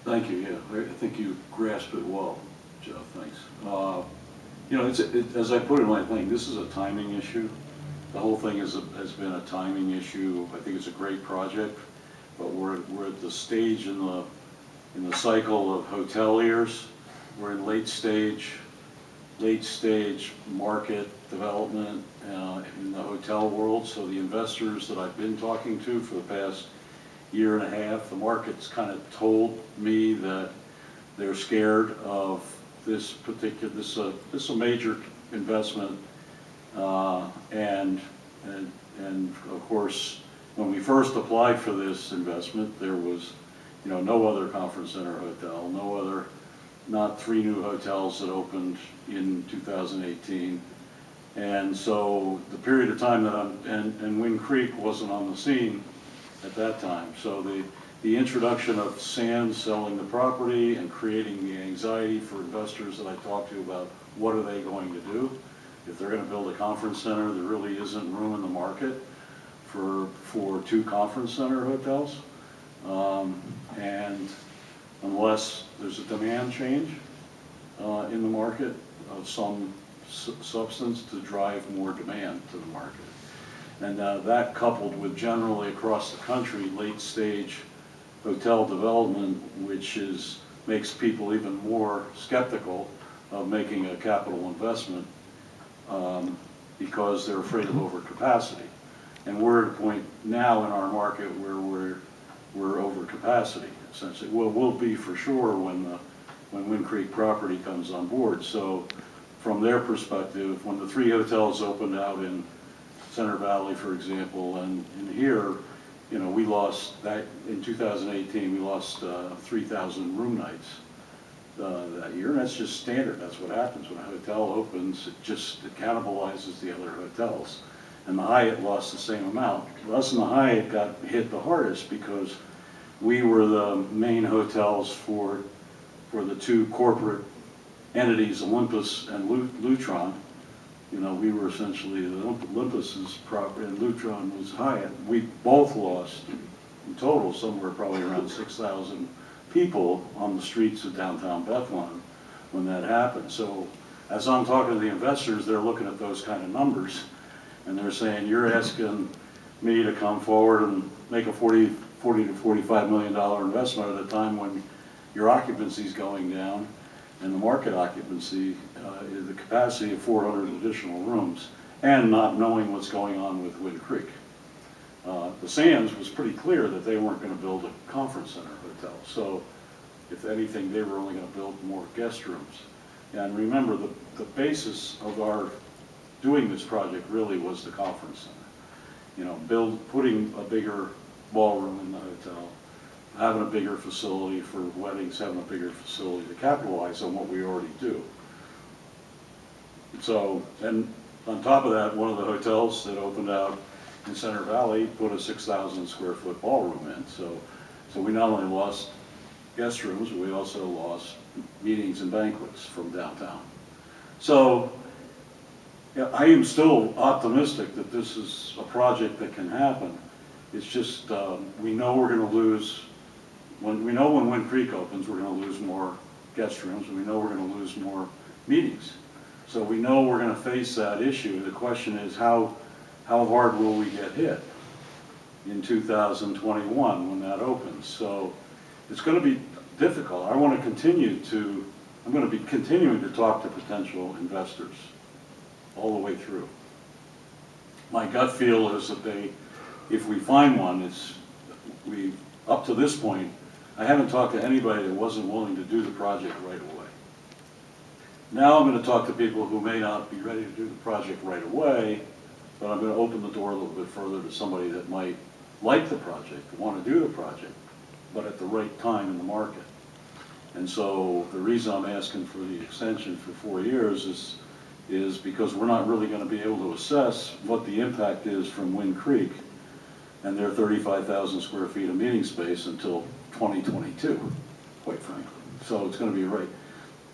Thank you. Yeah, I think you grasped it well, Jeff. Thanks. You know, as I put in my thing, this is a timing issue. The whole thing has been a timing issue. I think it's a great project, but we're at the stage in the cycle of hoteliers. We're in late stage market development in the hotel world. So the investors that I've been talking to for the past year and a half, the market's kind of told me that they're scared of this particular, this is a major investment, and of course, when we first applied for this investment, there was, you know, no other conference center hotel, not 3 new hotels that opened in 2018, and so the period of time that and Wind Creek wasn't on the scene at that time. So the introduction of Sands selling the property and creating the anxiety for investors that I talked to about what are they going to do. If they're going to build a conference center, there really isn't room in the market for 2 conference center hotels. And unless there's a demand change in the market of some substance to drive more demand to the market. And that coupled with generally across the country late stage hotel development, which makes people even more skeptical of making a capital investment because they're afraid of overcapacity. And we're at a point now in our market where we're over capacity, essentially. Well, we'll be for sure when Wind Creek property comes on board. So from their perspective, when the 3 hotels opened out in Center Valley, for example, and here, you know, we lost that in 2018. We lost 3,000 room nights that year, and that's just standard. That's what happens when a hotel opens. It cannibalizes the other hotels, and the Hyatt lost the same amount. Us and the Hyatt got hit the hardest because we were the main hotels for the 2 corporate entities, Olympus and Lutron. You know, we were essentially Olympus's property, and Lutron was Hyatt. We both lost, in total, somewhere probably around 6,000 people on the streets of downtown Bethlehem when that happened. So as I'm talking to the investors, they're looking at those kind of numbers, and they're saying, you're asking me to come forward and make a $40 to $45 million investment at a time when your occupancy is going down, and the market occupancy is the capacity of 400 additional rooms, and not knowing what's going on with Wind Creek. The Sands was pretty clear that they weren't going to build a conference center hotel. So if anything, they were only going to build more guest rooms. And remember, the basis of our doing this project really was the conference center. You know, putting a bigger ballroom in the hotel, having a bigger facility for weddings, having a bigger facility to capitalize on what we already do. So, and on top of that, one of the hotels that opened out in Center Valley put a 6,000 square foot ballroom in. So we not only lost guest rooms, we also lost meetings and banquets from downtown. So yeah, I am still optimistic that this is a project that can happen. It's just, we know we're going to lose, when Wind Creek opens, we're going to lose more guest rooms, and we know we're going to lose more meetings. So we know we're going to face that issue. The question is, how hard will we get hit in 2021 when that opens? So it's going to be difficult. I'm going to be continuing to talk to potential investors all the way through. My gut feel is that if we find one, up to this point, I haven't talked to anybody that wasn't willing to do the project right away. Now I'm going to talk to people who may not be ready to do the project right away, but I'm going to open the door a little bit further to somebody that might like the project, want to do the project, but at the right time in the market. And so the reason I'm asking for the extension for 4 years is because we're not really going to be able to assess what the impact is from Wind Creek and their 35,000 square feet of meeting space until 2022, quite frankly. So it's going to be right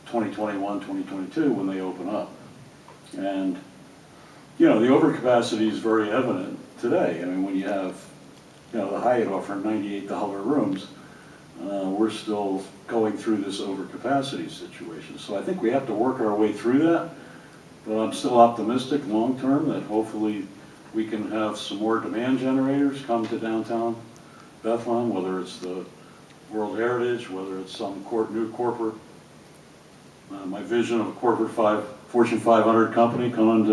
2021, 2022 when they open up. And, you know, the overcapacity is very evident today. I mean, when you have, you know, the Hyatt offering $98 rooms, we're still going through this overcapacity situation. So I think we have to work our way through that, but I'm still optimistic long-term that hopefully we can have some more demand generators come to downtown Bethlehem, whether it's the World Heritage, whether it's some new corporate, my vision of a Fortune 500 company coming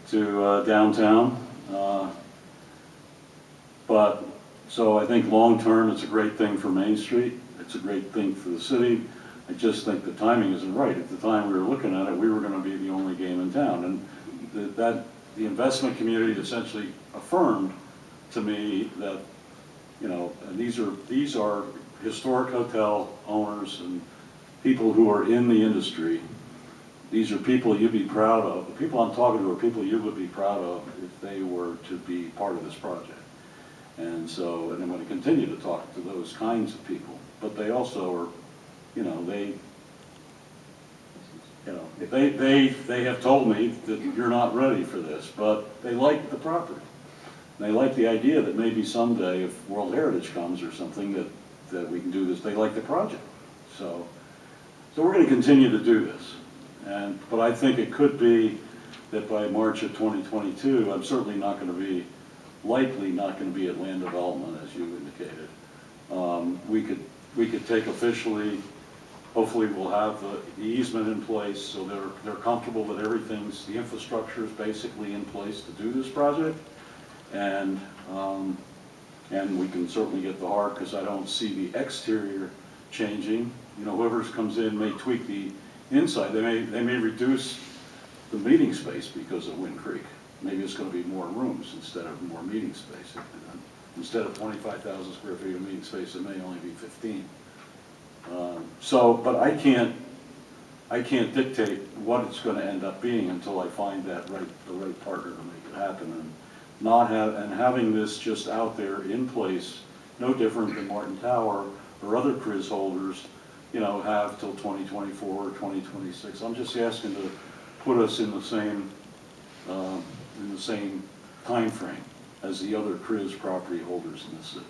to downtown. But so I think long-term it's a great thing for Main Street. It's a great thing for the city. I just think the timing isn't right. At the time we were looking at it, we were going to be the only game in town. And the investment community essentially affirmed to me that, you know, and these are historic hotel owners and people who are in the industry. These are people you'd be proud of. The people I'm talking to are people you would be proud of if they were to be part of this project. And so, and I'm going to continue to talk to those kinds of people. But they also are, you know, they have told me that you're not ready for this, but they like the property. They like the idea that maybe someday, if World Heritage comes or something, that we can do this. They like the project. So we're going to continue to do this. But I think it could be that by March of 2022, I'm certainly not going to be, likely not going to be at land development, as you indicated. We could take officially, hopefully we'll have the easement in place so they're comfortable that the infrastructure is basically in place to do this project. And we can certainly get the heart, because I don't see the exterior changing. You know, whoever comes in may tweak the inside. They may reduce the meeting space because of Wind Creek. Maybe it's going to be more rooms instead of more meeting space. Instead of 25,000 square feet of meeting space, it may only be 15. But I can't dictate what it's going to end up being until I find the right partner to make it happen. And having this just out there in place, no different than Martin Tower or other CRIZ holders, you know, have till 2024 or 2026. I'm just asking to put us in the same time frame as the other CRIZ property holders in the city.